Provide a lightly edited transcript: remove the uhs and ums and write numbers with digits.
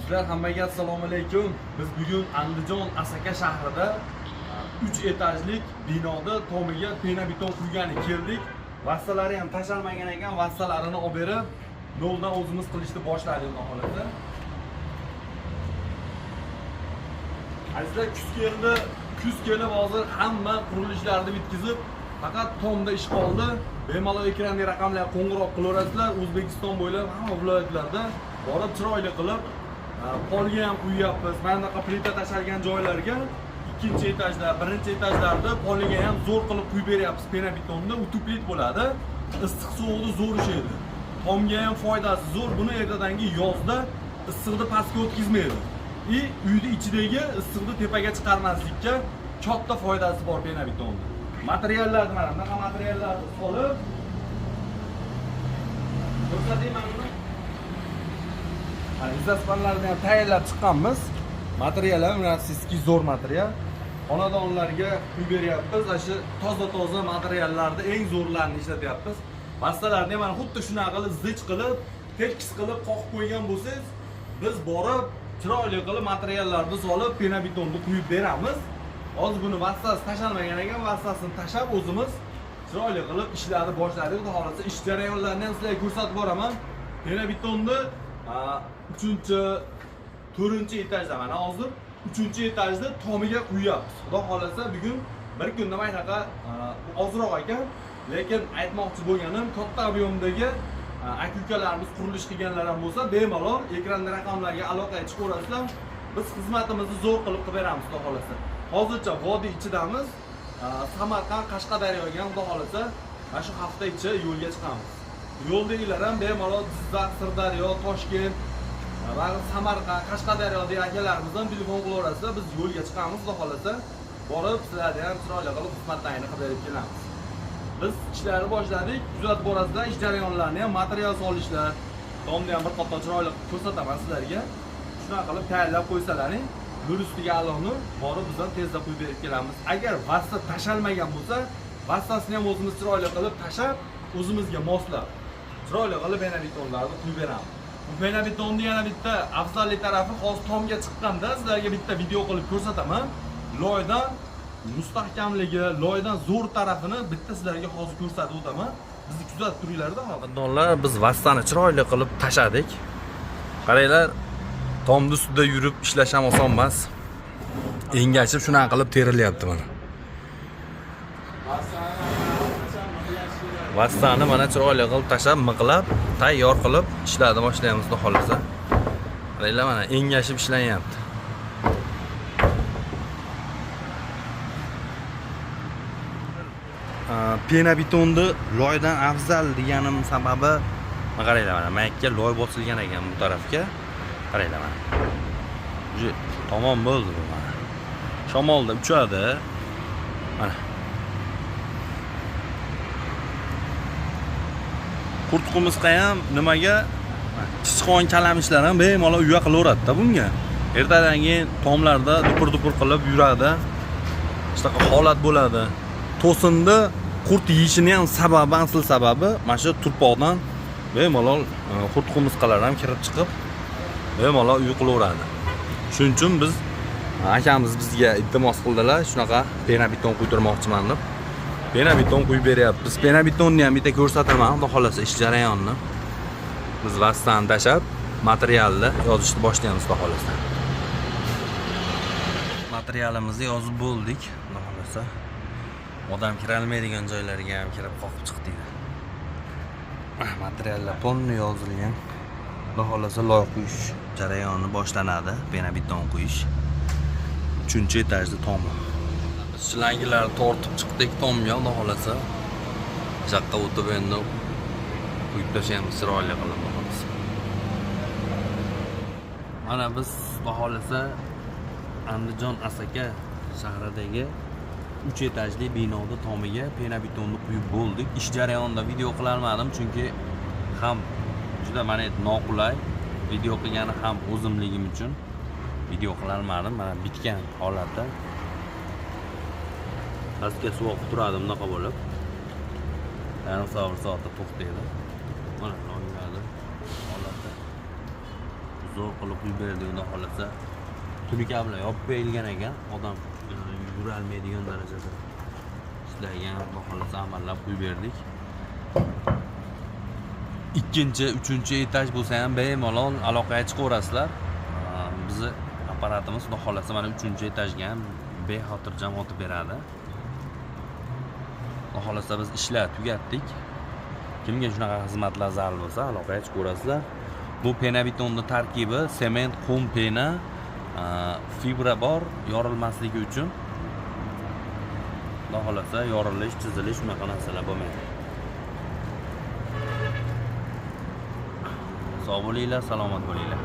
Sizlar hammaga assalomu alaykum. Biz bugun Andijon Asaka shahrida 3 etajlik binoda tomiga pena beton quygani keldik. Vassalari ham tashalmagan ekan, vassalarini olib berib, noldan o'zimiz qilishni boshladik bu holatda. Azizlar, kuz kelib hozir hamma qurilishlarni bitkizib, faqat tomda ish qoldi. Bemalol ekrandagi raqamlarga qo'ng'iroq qilaverasizlar. O'zbekiston bo'ylab hamma viloyatlarda borib chiroyli qilib polga ham quyyapmiz. Mana bunaqa plita tashalgan joylarga ikkinchi etajda, birinchi etajlarda poliga ham zo'r qilib quyib beryapmiz. Pena betonda utuplit bo'ladi. Issiq sovuqni zo'r ushlaydi. Tomga ham foydasi zo'r. Buni ertadangi yozda issiqni pastga o'tkazmaydi. Uyni ichidagi issiqni tepaga chiqarmaslikka katta foydasi bor pena betonda. Materiallarni mana bunaqa materiallarni solib ko'rsatayman buni. Izaspanlarni ham tayyorlab chiqqanmiz. Materiallar murassizki zo'r material. Xonadonlarga quyib beryapmiz. Shu toza materiallarni eng zo'rlarini ishlatyapmiz. Vassalarni mana xuddi shunaqa qilib zich qilib, tekis qilib qoqib qo'ygan bo'lsangiz, biz borib chiroyli qilib materiallarni solib pena betonni quyib beramiz. Hozir buni vassasi tashalmagan ekan, vassasini tashab o'zimiz chiroyli qilib ishlarni boshladik. Xudo xolasa ish jarayonlarini ham sizlarga ko'rsatib boraman. Pena betonni 3-4 etajda mana hozir 3-etajda tomiga quyyapmiz. Xudo xolasa bugun bir kunda mana shunaqa ozroq ekan, lekin aytmoqchi bo'lganim katta ob'yomdagi aka-ukalarimiz qurilish qilganlar ham bo'lsa, bemalol ekranda raqamlarga aloqaga chiqaverasizlar. Biz xizmatimizni zo'r qilib beramiz, xudo xolasa. Hozircha vodiy ichidamiz. Samarqand, Qashqadaryoga ham xudo xolasa mana shu hafta ichi yo'lga chiqamiz. Yo'ldagilar ham bemalol Jizzax, Sirdaryo, Toshkent va Samarqand, Qashqadaryodagi akalarimiz ham telefon qilaverasa, biz yo'lga chiqamiz, xudo xolasa. Borib sizlarga ham chiroyli qilib xizmatlarni qilib berib kelamiz. Biz ishlarni boshladik, kuzatib borasizlar, ish jarayonlarini ham, material solishlar, tomni ham bir qator chiroyli ko'rsataman sizlarga. Shunaqa qilib tayyorlab qo'ysalaring, nur ustiga aloni borib bizdan tezda quyib berib kelamiz. Agar vassa tashalmagan bo'lsa, vassasini ham o'zimiz chiroyli qilib tashab, o'zimizga moslab chiroyli qilib pena betonlarni quyib beramiz. Bu pena betonni yana bitta afzallik tarafi hozir tomga chiqqanda sizlarga bitta video qilib ko'rsataman. Loydan mustahkamligi, loydan zo'r tarafini bitta sizlarga hozir ko'rsatib o'taman. Bizni kuzatib turinglar-da hozir. Donlar biz vassani chiroyli qilib tashadik. Qaranglar, tomni ustida yurib ishlash ham oson emas. Engashib shunaqa qilib terilyapti mana. Vassani mana chiroyli qilib tashab, miqlab, tayyor qilib ishlarni boshlaymiz, xudo xolasa. Qaranglar mana engashib ishlanyapti. Pena betonni loydan afzal deganim sababi qaranglar mana mayakka loy bosilgan ekan bu tarafga. Qaranglar mana. Уже tamom bo'ldi bu mana. Shamolda uchadi. Mana. Qurtqumizqa ham nimaga chichqon kalamishlar ham bemalol uyga qilaveradi-da bunga. Ertadan keyin tomlarda dupur qilib yuradi. Shunaqa holat bo'ladi. To'sinda qurt yeyishini ham sababi, asl sababi mana shu turpoqdan bemalol qurtqumizqalar ham kirib chiqib bemalol uy qilaveradi. Shuning uchun biz akamiz bizga iltimos qildilar, shunaqa pena beton quydirmoqchiman deb. Pena beton quyib beryapmiz. Pena betonni ham bitta ko'rsataman, xudo xolasa ish jarayonini. Biz vassani tashab, materialni yozishni boshlaymiz, xudo xolasa. Materialimizni yozib bo'ldik, xudo xolasa. Odam kira olmaydigan joylarga ham kirib qoqib chiqdik. Materiallar polni yozilgan. Xudo xolasa loy quyish jarayoni boshlanadi, pena beton quyish. 3-etajda tom. Shlangilarni tortib chiqdik tomga, xudo xolasa. Shaqqa o'tib endi quyib tashlaymiz chiroyli qilib, xudo xolasa. Mana biz xudo xolasa Andijon Asaka shahridagi 3 etajli binoda tomiga pena betonni quyib bo'ldik. Ish jarayonida video qila olmadim chunki ham juda mana noqulay video qilgani ham o'zimligim uchun video qila olmadim. Mana bitgan holatda. Pastga suv oqib turadi bunaqa bo'lib. Yarim soatda to'xtaydi. Mana loyiladi holatda. zo'r qilib quyib berdik, xudo xolasa. Tunika bilan yopib qo'yilgan ekan, odam yurolmaydigan darajada ishlagan, xudo xolasa amallab quyib berdik. Ikkinchi, uchinchi etaj bo'lsa ham bemalol aloqaga chiqaverasizlar. Bizni apparatimiz xudo xolasa mana 3-etajga ham bexotirjam o'tib beradi. Xudo xolasa biz ishlar tugatdik. Kimga shunaqa xizmatlar zarur bo'lsa, aloqaga chiqaverasizlar. Bu pena betonning tarkibi sement, qum pena, fibra bor, yorilmasligi uchun. Xudo xolasa yorilish, chizilish shunaqa narsalar bo'lmaydi. Sog' bo'linglar, salomat bo'linglar.